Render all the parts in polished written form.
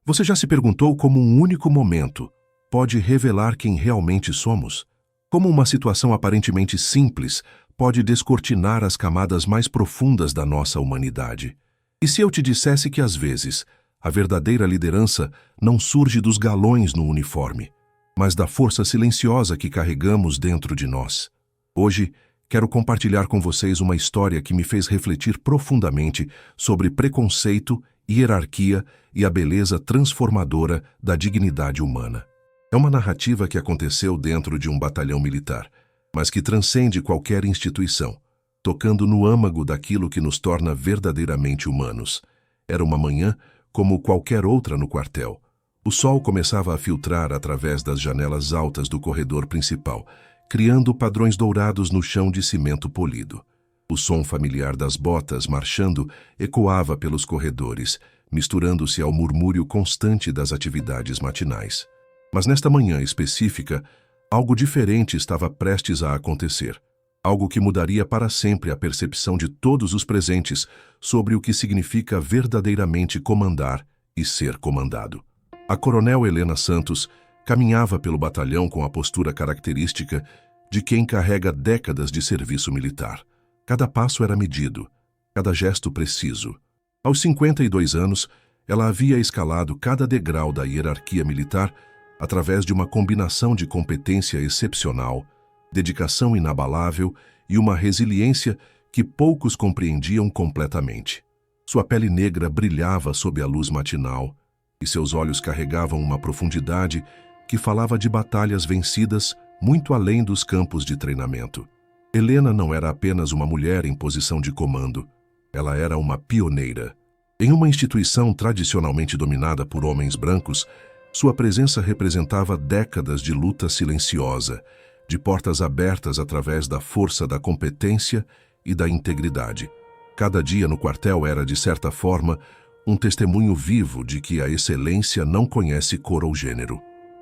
Você já se perguntou como um único momento pode revelar quem realmente somos? Como uma situação aparentemente simples pode descortinar as camadas mais profundas da nossa humanidade? E se eu te dissesse que, às vezes, a verdadeira liderança não surge dos galões no uniforme, mas da força silenciosa que carregamos dentro de nós? Hoje, quero compartilhar com vocês uma história que me fez refletir profundamente sobre preconceito, hierarquia e a beleza transformadora da dignidade humana. É uma narrativa que aconteceu dentro de um batalhão militar, mas que transcende qualquer instituição, tocando no âmago daquilo que nos torna verdadeiramente humanos. Era uma manhã como qualquer outra no quartel. O sol começava a filtrar através das janelas altas do corredor principal, criando padrões dourados no chão de cimento polido. O som familiar das botas marchando ecoava pelos corredores, misturando-se ao murmúrio constante das atividades matinais. Mas nesta manhã específica, algo diferente estava prestes a acontecer. Algo que mudaria para sempre a percepção de todos os presentes sobre o que significa verdadeiramente comandar e ser comandado. A coronel Helena Santos caminhava pelo batalhão com a postura característica de quem carrega décadas de serviço militar. Cada passo era medido, cada gesto preciso. Aos 52 anos, ela havia escalado cada degrau da hierarquia militar através de uma combinação de competência excepcional, dedicação inabalável e uma resiliência que poucos compreendiam completamente. Sua pele negra brilhava sob a luz matinal e seus olhos carregavam uma profundidade que falava de batalhas vencidas muito além dos campos de treinamento. Helena não era apenas uma mulher em posição de comando, ela era uma pioneira. Em uma instituição tradicionalmente dominada por homens brancos, sua presença representava décadas de luta silenciosa, de portas abertas através da força da competência e da integridade. Cada dia no quartel era, de certa forma, um testemunho vivo de que a excelência não conhece cor ou gênero.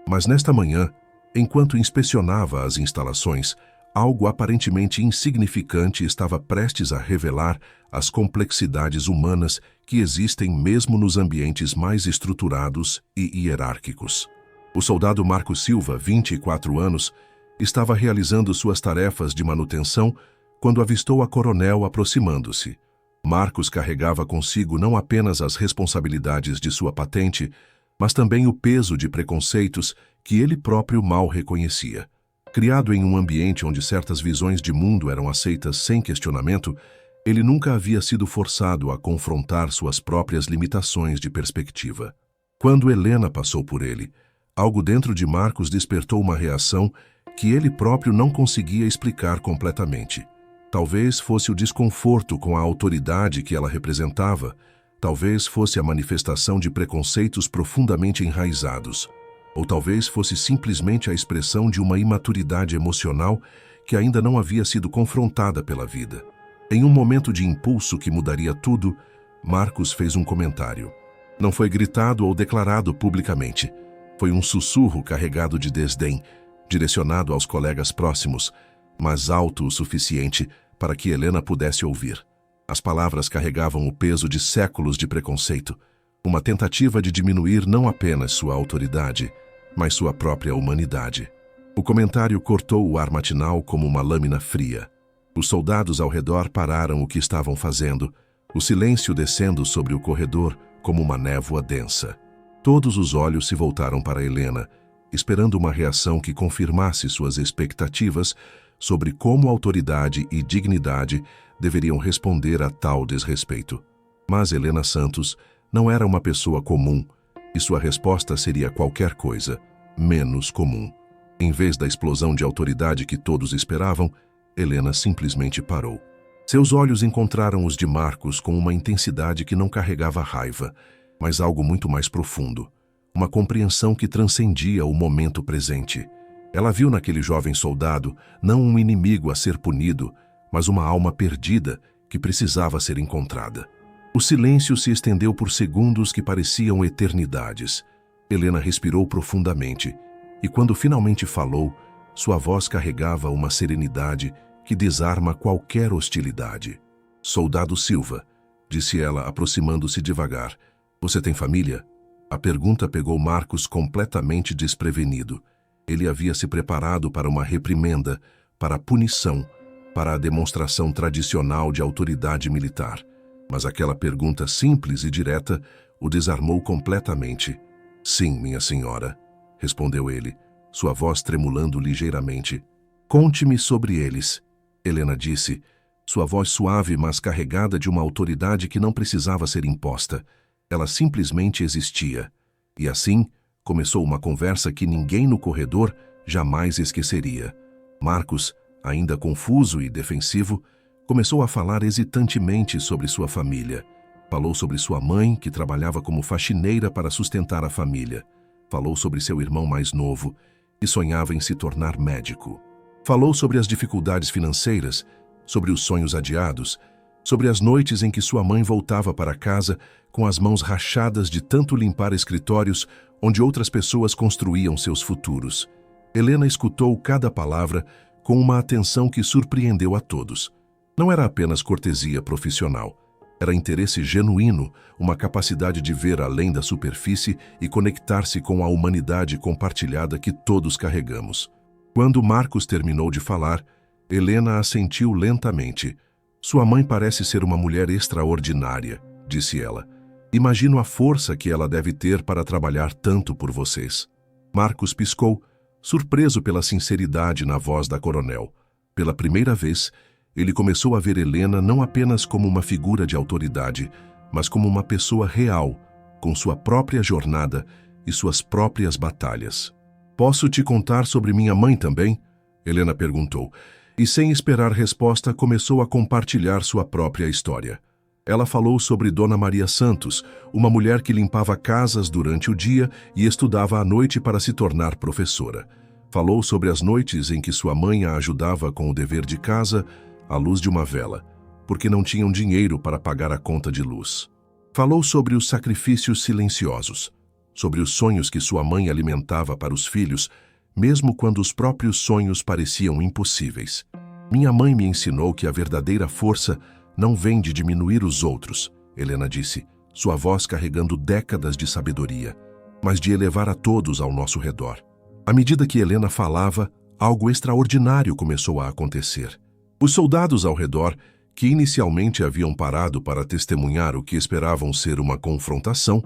Mas nesta manhã, enquanto inspecionava as instalações, algo aparentemente insignificante estava prestes a revelar as complexidades humanas que existem mesmo nos ambientes mais estruturados e hierárquicos. O soldado Marcos Silva, 24 anos, estava realizando suas tarefas de manutenção quando avistou a coronel aproximando-se. Marcos carregava consigo não apenas as responsabilidades de sua patente, mas também o peso de preconceitos que ele próprio mal reconhecia. Criado em um ambiente onde certas visões de mundo eram aceitas sem questionamento, ele nunca havia sido forçado a confrontar suas próprias limitações de perspectiva. Quando Helena passou por ele, algo dentro de Marcos despertou uma reação que ele próprio não conseguia explicar completamente. Talvez fosse o desconforto com a autoridade que ela representava, talvez fosse a manifestação de preconceitos profundamente enraizados, ou talvez fosse simplesmente a expressão de uma imaturidade emocional que ainda não havia sido confrontada pela vida. Em um momento de impulso que mudaria tudo, Marcos fez um comentário. Não foi gritado ou declarado publicamente. Foi um sussurro carregado de desdém, direcionado aos colegas próximos, mas alto o suficiente para que Helena pudesse ouvir. As palavras carregavam o peso de séculos de preconceito, uma tentativa de diminuir não apenas sua autoridade, mas sua própria humanidade. O comentário cortou o ar matinal como uma lâmina fria. Os soldados ao redor pararam o que estavam fazendo, o silêncio descendo sobre o corredor como uma névoa densa. Todos os olhos se voltaram para Helena, esperando uma reação que confirmasse suas expectativas sobre como autoridade e dignidade deveriam responder a tal desrespeito. Mas Helena Santos não era uma pessoa comum, e sua resposta seria qualquer coisa, menos comum. Em vez da explosão de autoridade que todos esperavam, Helena simplesmente parou. Seus olhos encontraram os de Marcos com uma intensidade que não carregava raiva, mas algo muito mais profundo, uma compreensão que transcendia o momento presente. Ela viu naquele jovem soldado não um inimigo a ser punido, mas uma alma perdida que precisava ser encontrada. O silêncio se estendeu por segundos que pareciam eternidades. Helena respirou profundamente, e quando finalmente falou, sua voz carregava uma serenidade que desarma qualquer hostilidade. "Soldado Silva", disse ela, aproximando-se devagar, "você tem família?" A pergunta pegou Marcos completamente desprevenido. Ele havia se preparado para uma reprimenda, para a punição, para a demonstração tradicional de autoridade militar. Mas aquela pergunta simples e direta o desarmou completamente. Sim, minha senhora, respondeu ele, sua voz tremulando ligeiramente. Conte-me sobre eles, Helena disse, sua voz suave mas carregada de uma autoridade que não precisava ser imposta. Ela simplesmente existia. E assim, começou uma conversa que ninguém no corredor jamais esqueceria. Marcos, ainda confuso e defensivo, começou a falar hesitantemente sobre sua família. Falou sobre sua mãe, que trabalhava como faxineira para sustentar a família. Falou sobre seu irmão mais novo, que sonhava em se tornar médico. Falou sobre as dificuldades financeiras, sobre os sonhos adiados, sobre as noites em que sua mãe voltava para casa com as mãos rachadas de tanto limpar escritórios onde outras pessoas construíam seus futuros. Helena escutou cada palavra com uma atenção que surpreendeu a todos. Não era apenas cortesia profissional. Era interesse genuíno, uma capacidade de ver além da superfície e conectar-se com a humanidade compartilhada que todos carregamos. Quando Marcos terminou de falar, Helena assentiu lentamente. Sua mãe parece ser uma mulher extraordinária, disse ela. Imagino a força que ela deve ter para trabalhar tanto por vocês. Marcos piscou, surpreso pela sinceridade na voz da coronel. Pela primeira vez, ele começou a ver Helena não apenas como uma figura de autoridade, mas como uma pessoa real, com sua própria jornada e suas próprias batalhas. Posso te contar sobre minha mãe também? Helena perguntou, e sem esperar resposta começou a compartilhar sua própria história. Ela falou sobre Dona Maria Santos, uma mulher que limpava casas durante o dia e estudava à noite para se tornar professora. Falou sobre as noites em que sua mãe a ajudava com o dever de casa, à luz de uma vela, porque não tinham dinheiro para pagar a conta de luz. Falou sobre os sacrifícios silenciosos, sobre os sonhos que sua mãe alimentava para os filhos, mesmo quando os próprios sonhos pareciam impossíveis. Minha mãe me ensinou que a verdadeira força não vem de diminuir os outros, Helena disse, sua voz carregando décadas de sabedoria, mas de elevar a todos ao nosso redor. À medida que Helena falava, algo extraordinário começou a acontecer. Os soldados ao redor, que inicialmente haviam parado para testemunhar o que esperavam ser uma confrontação,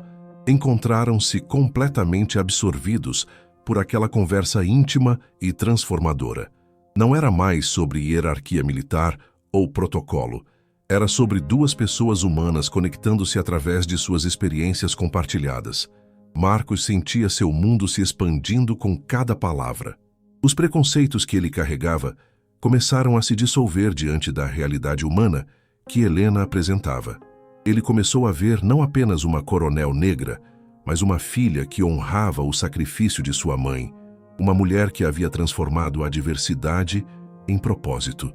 encontraram-se completamente absorvidos por aquela conversa íntima e transformadora. Não era mais sobre hierarquia militar ou protocolo. Era sobre duas pessoas humanas conectando-se através de suas experiências compartilhadas. Marcos sentia seu mundo se expandindo com cada palavra. Os preconceitos que ele carregava começaram a se dissolver diante da realidade humana que Helena apresentava. Ele começou a ver não apenas uma coronel negra, mas uma filha que honrava o sacrifício de sua mãe, uma mulher que havia transformado a diversidade em propósito.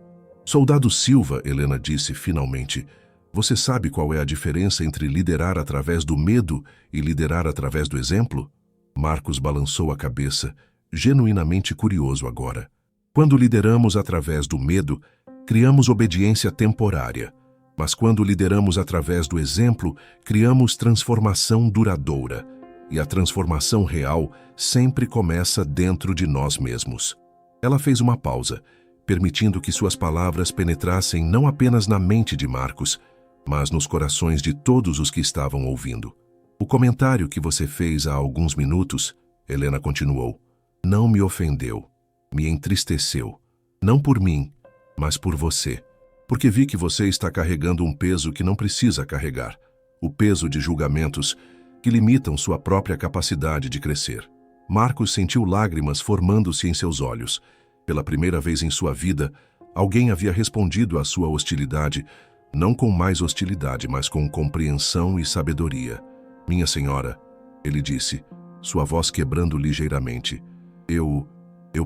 Soldado Silva, Helena disse finalmente, você sabe qual é a diferença entre liderar através do medo e liderar através do exemplo? Marcos balançou a cabeça, genuinamente curioso agora. Quando lideramos através do medo, criamos obediência temporária. Mas quando lideramos através do exemplo, criamos transformação duradoura. E a transformação real sempre começa dentro de nós mesmos. Ela fez uma pausa, permitindo que suas palavras penetrassem não apenas na mente de Marcos, mas nos corações de todos os que estavam ouvindo. O comentário que você fez há alguns minutos, Helena continuou, não me ofendeu, me entristeceu. Não por mim, mas por você. Porque vi que você está carregando um peso que não precisa carregar. O peso de julgamentos que limitam sua própria capacidade de crescer. Marcos sentiu lágrimas formando-se em seus olhos. Pela primeira vez em sua vida, alguém havia respondido à sua hostilidade, não com mais hostilidade, mas com compreensão e sabedoria. Minha senhora, ele disse, sua voz quebrando ligeiramente. Eu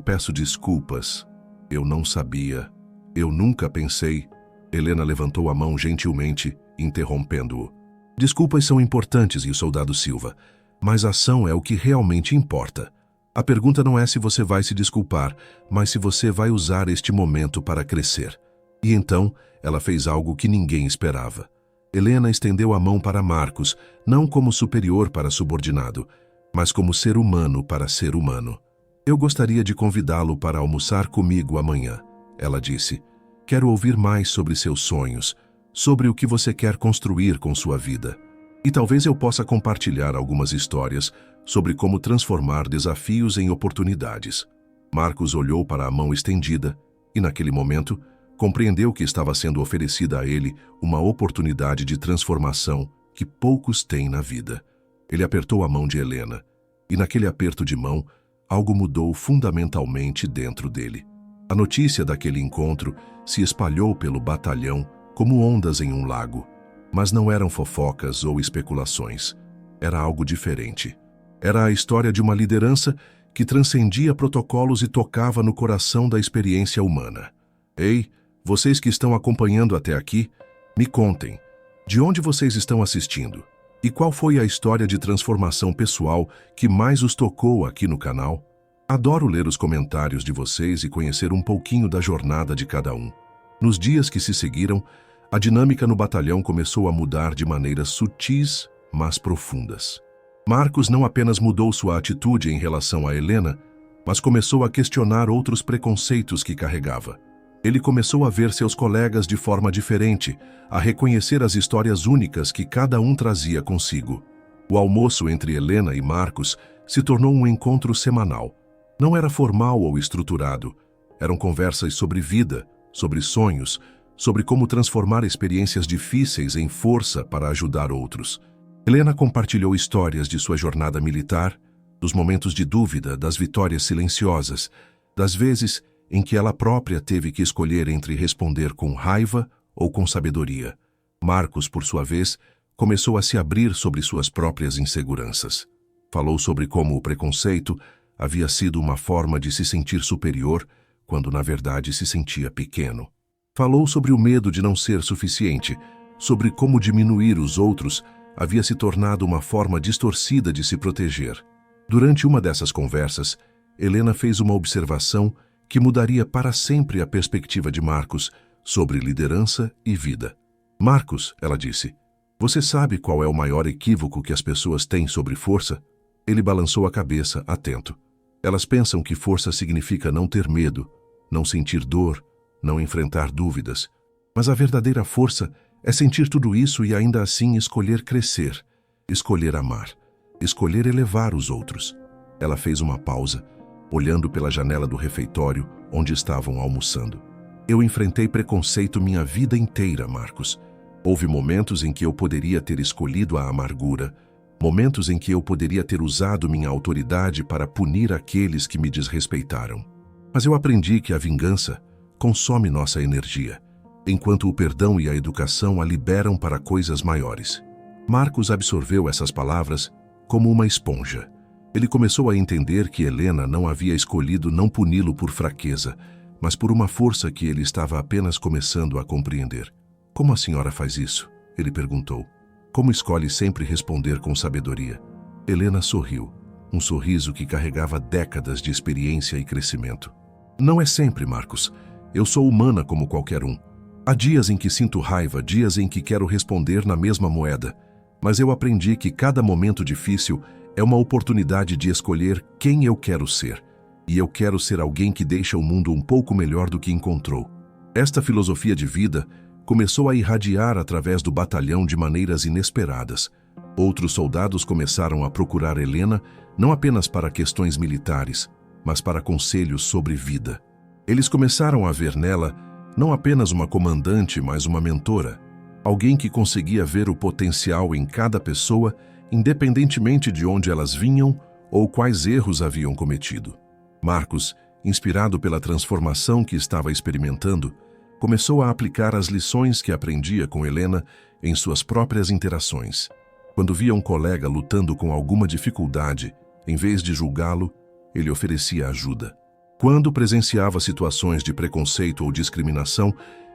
peço desculpas. Eu não sabia. Eu nunca pensei. Helena levantou a mão gentilmente, interrompendo-o. Desculpas são importantes, e o soldado Silva, mas a ação é o que realmente importa. A pergunta não é se você vai se desculpar, mas se você vai usar este momento para crescer. E então, ela fez algo que ninguém esperava. Helena estendeu a mão para Marcos, não como superior para subordinado, mas como ser humano para ser humano. Eu gostaria de convidá-lo para almoçar comigo amanhã, ela disse. Quero ouvir mais sobre seus sonhos, sobre o que você quer construir com sua vida. E talvez eu possa compartilhar algumas histórias sobre como transformar desafios em oportunidades. Marcos olhou para a mão estendida e, naquele momento, compreendeu que estava sendo oferecida a ele uma oportunidade de transformação que poucos têm na vida. Ele apertou a mão de Helena, e naquele aperto de mão, algo mudou fundamentalmente dentro dele. A notícia daquele encontro se espalhou pelo batalhão como ondas em um lago. Mas não eram fofocas ou especulações. Era algo diferente. Era a história de uma liderança que transcendia protocolos e tocava no coração da experiência humana. Ei, vocês que estão acompanhando até aqui, me contem, de onde vocês estão assistindo? E qual foi a história de transformação pessoal que mais os tocou aqui no canal? Adoro ler os comentários de vocês e conhecer um pouquinho da jornada de cada um. Nos dias que se seguiram, a dinâmica no batalhão começou a mudar de maneiras sutis, mas profundas. Marcos não apenas mudou sua atitude em relação a Helena, mas começou a questionar outros preconceitos que carregava. Ele começou a ver seus colegas de forma diferente, a reconhecer as histórias únicas que cada um trazia consigo. O almoço entre Helena e Marcos se tornou um encontro semanal. Não era formal ou estruturado. Eram conversas sobre vida, sobre sonhos, sobre como transformar experiências difíceis em força para ajudar outros. Helena compartilhou histórias de sua jornada militar, dos momentos de dúvida, das vitórias silenciosas, das vezes em que ela própria teve que escolher entre responder com raiva ou com sabedoria. Marcos, por sua vez, começou a se abrir sobre suas próprias inseguranças. Falou sobre como o preconceito havia sido uma forma de se sentir superior, quando na verdade se sentia pequeno. Falou sobre o medo de não ser suficiente, sobre como diminuir os outros havia se tornado uma forma distorcida de se proteger. Durante uma dessas conversas, Helena fez uma observação que mudaria para sempre a perspectiva de Marcos sobre liderança e vida. Marcos, ela disse, você sabe qual é o maior equívoco que as pessoas têm sobre força? Ele balançou a cabeça, atento. Elas pensam que força significa não ter medo, não sentir dor, não enfrentar dúvidas. Mas a verdadeira força é sentir tudo isso e ainda assim escolher crescer, escolher amar, escolher elevar os outros. Ela fez uma pausa, olhando pela janela do refeitório onde estavam almoçando. Eu enfrentei preconceito minha vida inteira, Marcos. Houve momentos em que eu poderia ter escolhido a amargura, momentos em que eu poderia ter usado minha autoridade para punir aqueles que me desrespeitaram. Mas eu aprendi que a vingança consome nossa energia, enquanto o perdão e a educação a liberam para coisas maiores. Marcos absorveu essas palavras como uma esponja. Ele começou a entender que Helena não havia escolhido não puni-lo por fraqueza, mas por uma força que ele estava apenas começando a compreender. Como a senhora faz isso? Ele perguntou. Como escolhe sempre responder com sabedoria? Helena sorriu, um sorriso que carregava décadas de experiência e crescimento. Não é sempre, Marcos. Eu sou humana como qualquer um. Há dias em que sinto raiva, dias em que quero responder na mesma moeda. Mas eu aprendi que cada momento difícil é uma oportunidade de escolher quem eu quero ser. E eu quero ser alguém que deixa o mundo um pouco melhor do que encontrou. Esta filosofia de vida começou a irradiar através do batalhão de maneiras inesperadas. Outros soldados começaram a procurar Helena não apenas para questões militares, mas para conselhos sobre vida. Eles começaram a ver nela não apenas uma comandante, mas uma mentora, alguém que conseguia ver o potencial em cada pessoa, independentemente de onde elas vinham ou quais erros haviam cometido. Marcos, inspirado pela transformação que estava experimentando, começou a aplicar as lições que aprendia com Helena em suas próprias interações. Quando via um colega lutando com alguma dificuldade, em vez de julgá-lo, ele oferecia ajuda. Quando presenciava situações de preconceito ou discriminação,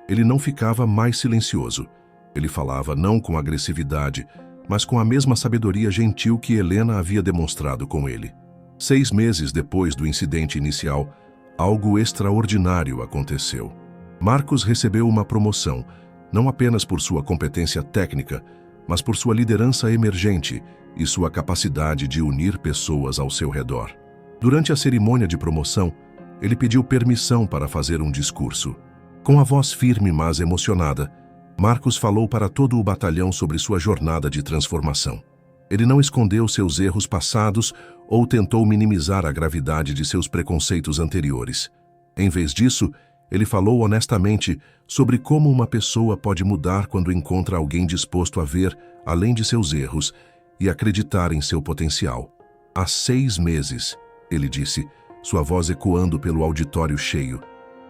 ele não ficava mais silencioso. Ele falava não com agressividade, mas com a mesma sabedoria gentil que Helena havia demonstrado com ele. 6 meses depois do incidente inicial, algo extraordinário aconteceu. Marcos recebeu uma promoção, não apenas por sua competência técnica, mas por sua liderança emergente e sua capacidade de unir pessoas ao seu redor. Durante a cerimônia de promoção, ele pediu permissão para fazer um discurso. Com a voz firme, mas emocionada, Marcos falou para todo o batalhão sobre sua jornada de transformação. Ele não escondeu seus erros passados ou tentou minimizar a gravidade de seus preconceitos anteriores. Em vez disso, ele falou honestamente sobre como uma pessoa pode mudar quando encontra alguém disposto a ver além de seus erros e acreditar em seu potencial. Há 6 meses, ele disse, sua voz ecoando pelo auditório cheio,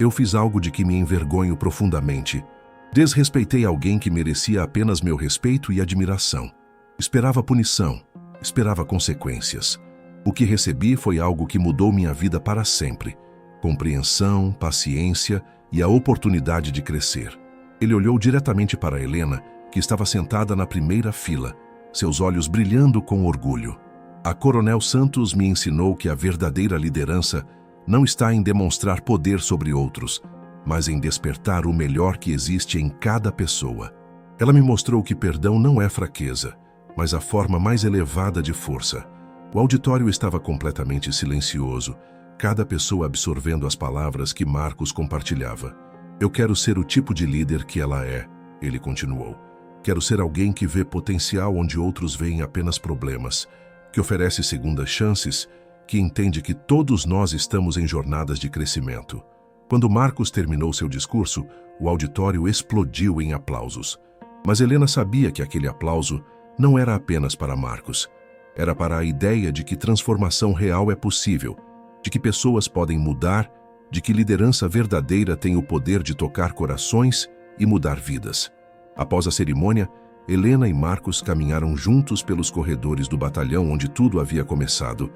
eu fiz algo de que me envergonho profundamente. Desrespeitei alguém que merecia apenas meu respeito e admiração. Esperava punição, esperava consequências. O que recebi foi algo que mudou minha vida para sempre. Compreensão, paciência e a oportunidade de crescer. Ele olhou diretamente para Helena, que estava sentada na primeira fila, seus olhos brilhando com orgulho. A Coronel Santos me ensinou que a verdadeira liderança não está em demonstrar poder sobre outros, mas em despertar o melhor que existe em cada pessoa. Ela me mostrou que perdão não é fraqueza, mas a forma mais elevada de força. O auditório estava completamente silencioso, cada pessoa absorvendo as palavras que Marcos compartilhava. Eu quero ser o tipo de líder que ela é, ele continuou. Quero ser alguém que vê potencial onde outros veem apenas problemas, que oferece segundas chances, que entende que todos nós estamos em jornadas de crescimento. Quando Marcos terminou seu discurso, o auditório explodiu em aplausos. Mas Helena sabia que aquele aplauso não era apenas para Marcos. Era para a ideia de que transformação real é possível, de que pessoas podem mudar, de que liderança verdadeira tem o poder de tocar corações e mudar vidas. Após a cerimônia, Helena e Marcos caminharam juntos pelos corredores do batalhão onde tudo havia começado.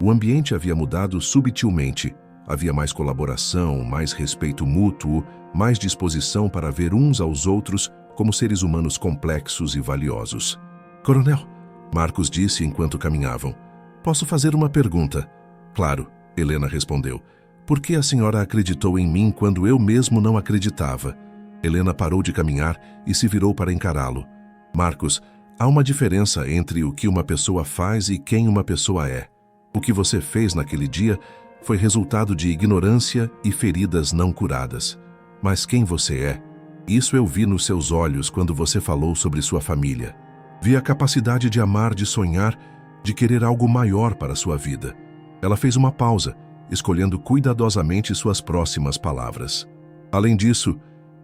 O ambiente havia mudado subtilmente. Havia mais colaboração, mais respeito mútuo, mais disposição para ver uns aos outros como seres humanos complexos e valiosos. Coronel, Marcos disse enquanto caminhavam, posso fazer uma pergunta? Claro, Helena respondeu. Por que a senhora acreditou em mim quando eu mesmo não acreditava? Helena parou de caminhar e se virou para encará-lo. Marcos, há uma diferença entre o que uma pessoa faz e quem uma pessoa é. O que você fez naquele dia foi resultado de ignorância e feridas não curadas. Mas quem você é? Isso eu vi nos seus olhos quando você falou sobre sua família. Vi a capacidade de amar, de sonhar, de querer algo maior para sua vida. Ela fez uma pausa, escolhendo cuidadosamente suas próximas palavras. Além disso,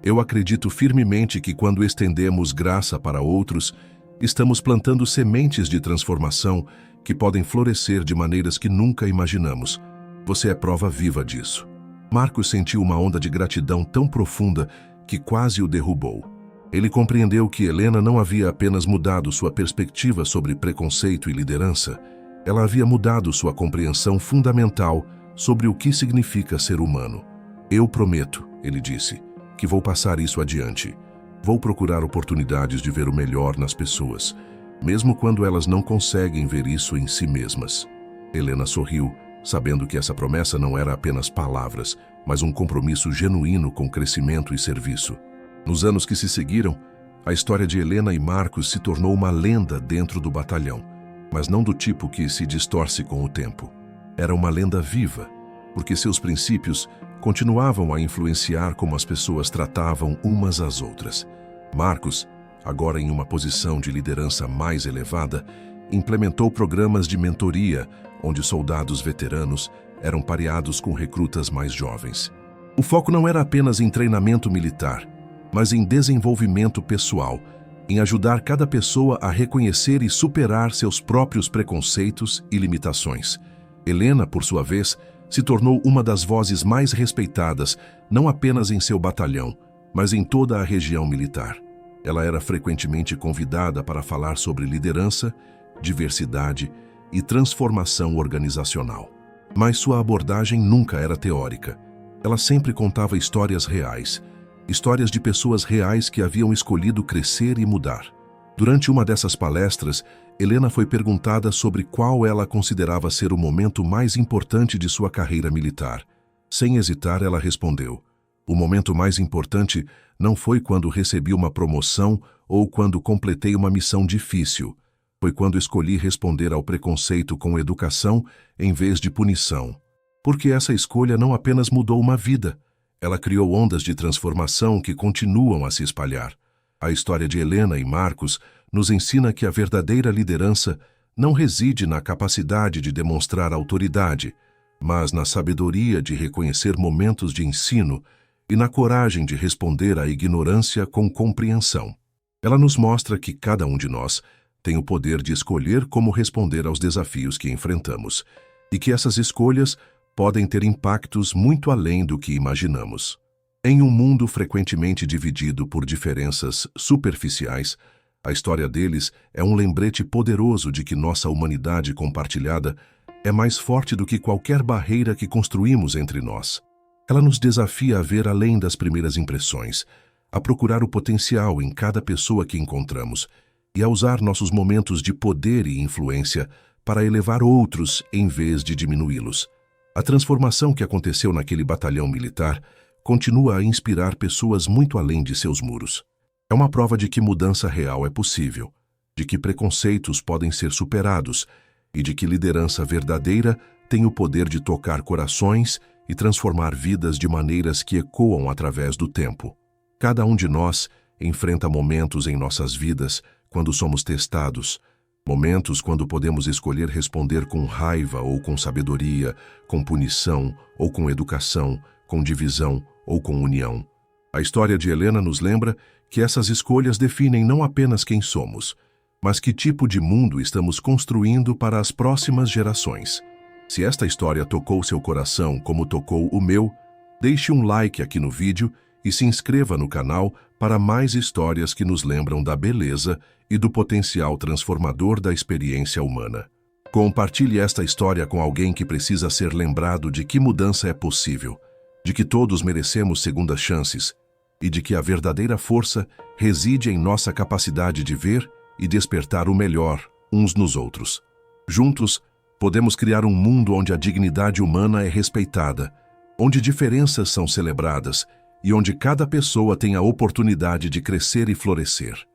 eu acredito firmemente que quando estendemos graça para outros, estamos plantando sementes de transformação que podem florescer de maneiras que nunca imaginamos. Você é prova viva disso. Marcos sentiu uma onda de gratidão tão profunda que quase o derrubou. Ele compreendeu que Helena não havia apenas mudado sua perspectiva sobre preconceito e liderança, ela havia mudado sua compreensão fundamental sobre o que significa ser humano. Eu prometo, ele disse, que vou passar isso adiante. Vou procurar oportunidades de ver o melhor nas pessoas, mesmo quando elas não conseguem ver isso em si mesmas. Helena sorriu, sabendo que essa promessa não era apenas palavras, mas um compromisso genuíno com crescimento e serviço. Nos anos que se seguiram, a história de Helena e Marcos se tornou uma lenda dentro do batalhão, mas não do tipo que se distorce com o tempo. Era uma lenda viva, porque seus princípios continuavam a influenciar como as pessoas tratavam umas às outras. Marcos, agora em uma posição de liderança mais elevada, implementou programas de mentoria, onde soldados veteranos eram pareados com recrutas mais jovens. O foco não era apenas em treinamento militar, mas em desenvolvimento pessoal, em ajudar cada pessoa a reconhecer e superar seus próprios preconceitos e limitações. Helena, por sua vez, se tornou uma das vozes mais respeitadas, não apenas em seu batalhão, mas em toda a região militar. Ela era frequentemente convidada para falar sobre liderança, diversidade e transformação organizacional. Mas sua abordagem nunca era teórica. Ela sempre contava histórias reais, histórias de pessoas reais que haviam escolhido crescer e mudar. Durante uma dessas palestras, Helena foi perguntada sobre qual ela considerava ser o momento mais importante de sua carreira militar. Sem hesitar, ela respondeu: o momento mais importante não foi quando recebi uma promoção ou quando completei uma missão difícil. Foi quando escolhi responder ao preconceito com educação em vez de punição. Porque essa escolha não apenas mudou uma vida, ela criou ondas de transformação que continuam a se espalhar. A história de Helena e Marcos nos ensina que a verdadeira liderança não reside na capacidade de demonstrar autoridade, mas na sabedoria de reconhecer momentos de ensino e na coragem de responder à ignorância com compreensão. Ela nos mostra que cada um de nós tem o poder de escolher como responder aos desafios que enfrentamos, e que essas escolhas podem ter impactos muito além do que imaginamos. Em um mundo frequentemente dividido por diferenças superficiais, a história deles é um lembrete poderoso de que nossa humanidade compartilhada é mais forte do que qualquer barreira que construímos entre nós. Ela nos desafia a ver além das primeiras impressões, a procurar o potencial em cada pessoa que encontramos e a usar nossos momentos de poder e influência para elevar outros em vez de diminuí-los. A transformação que aconteceu naquele batalhão militar continua a inspirar pessoas muito além de seus muros. É uma prova de que mudança real é possível, de que preconceitos podem ser superados e de que liderança verdadeira tem o poder de tocar corações e transformar vidas de maneiras que ecoam através do tempo. Cada um de nós enfrenta momentos em nossas vidas quando somos testados, momentos quando podemos escolher responder com raiva ou com sabedoria, com punição ou com educação, com divisão ou com união. A história de Helena nos lembra que essas escolhas definem não apenas quem somos, mas que tipo de mundo estamos construindo para as próximas gerações. Se esta história tocou seu coração como tocou o meu, deixe um like aqui no vídeo e se inscreva no canal para mais histórias que nos lembram da beleza e do potencial transformador da experiência humana. Compartilhe esta história com alguém que precisa ser lembrado de que mudança é possível, de que todos merecemos segundas chances e de que a verdadeira força reside em nossa capacidade de ver e despertar o melhor uns nos outros. Juntos, podemos criar um mundo onde a dignidade humana é respeitada, onde diferenças são celebradas e onde cada pessoa tem a oportunidade de crescer e florescer.